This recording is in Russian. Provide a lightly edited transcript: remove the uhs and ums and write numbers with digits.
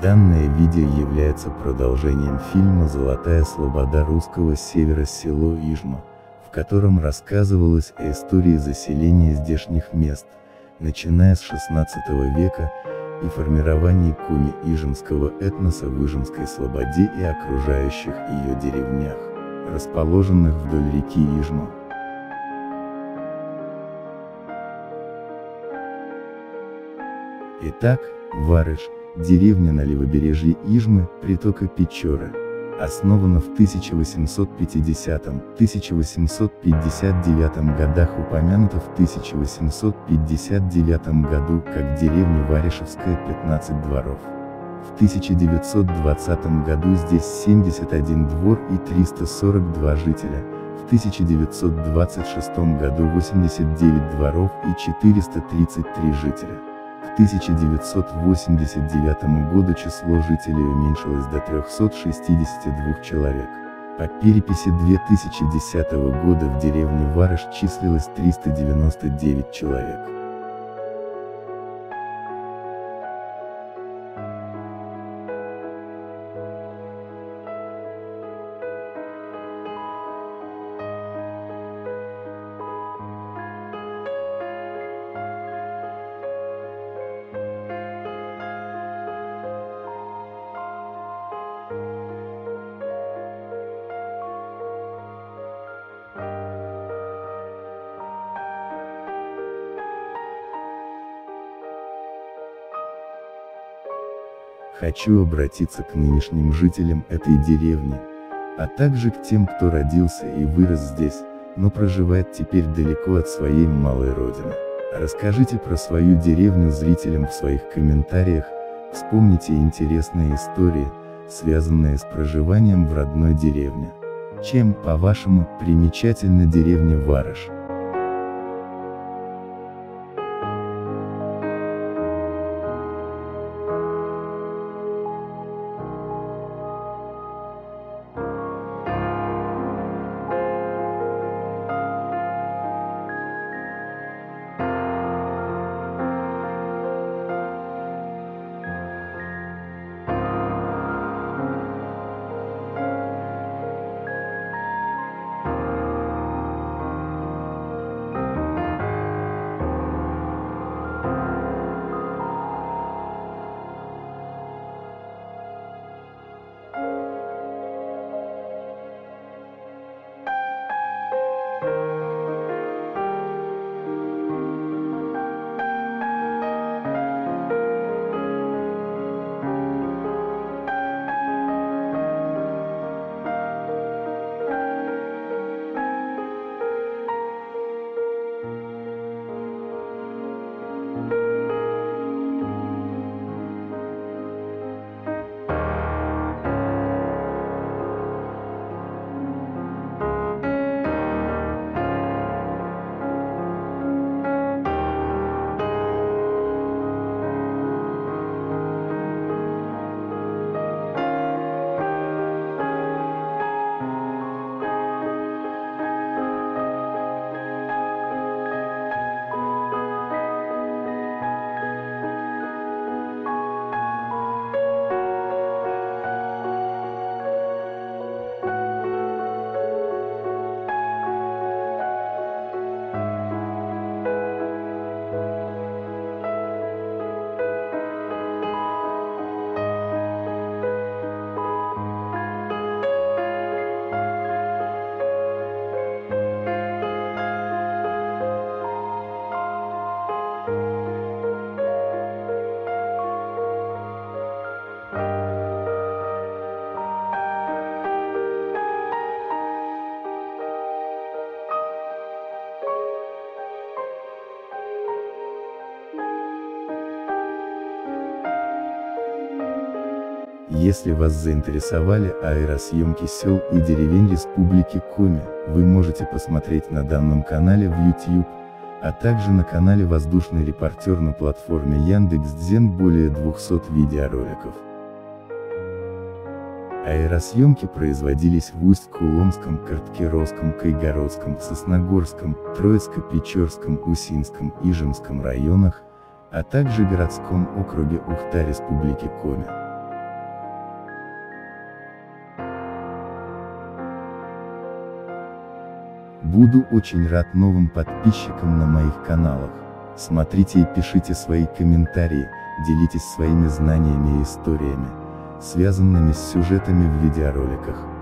Данное видео является продолжением фильма «Золотая слобода русского севера село Ижма», в котором рассказывалось о истории заселения здешних мест, начиная с XVI века, и формировании коми-ижемского этноса в Ижемской слободе и окружающих ее деревнях, расположенных вдоль реки Ижма. Итак, Варыш, деревня на левобережье Ижмы, притока Печоры, основана в 1850-1859 годах, упомянута в 1859 году как деревня Варишевская, 15 дворов. В 1920 году здесь 71 двор и 342 жителя, в 1926 году 89 дворов и 433 жителя. К 1989 году число жителей уменьшилось до 362 человек. По переписи 2010 года в деревне Варыш числилось 399 человек. Хочу обратиться к нынешним жителям этой деревни, а также к тем, кто родился и вырос здесь, но проживает теперь далеко от своей малой родины. Расскажите про свою деревню зрителям в своих комментариях, вспомните интересные истории, связанные с проживанием в родной деревне. Чем, по-вашему, примечательна деревня Варыш? Если вас заинтересовали аэросъемки сел и деревень Республики Коми, вы можете посмотреть на данном канале в YouTube, а также на канале «Воздушный репортер» на платформе Яндекс.Дзен более 200 видеороликов. Аэросъемки производились в Усть-Куломском, Карткировском, Кайгородском, Сосногорском, Троицко-Печорском, Усинском, Ижемском районах, а также городском округе Ухта Республики Коми. Буду очень рад новым подписчикам на моих каналах. Смотрите и пишите свои комментарии, делитесь своими знаниями и историями, связанными с сюжетами в видеороликах.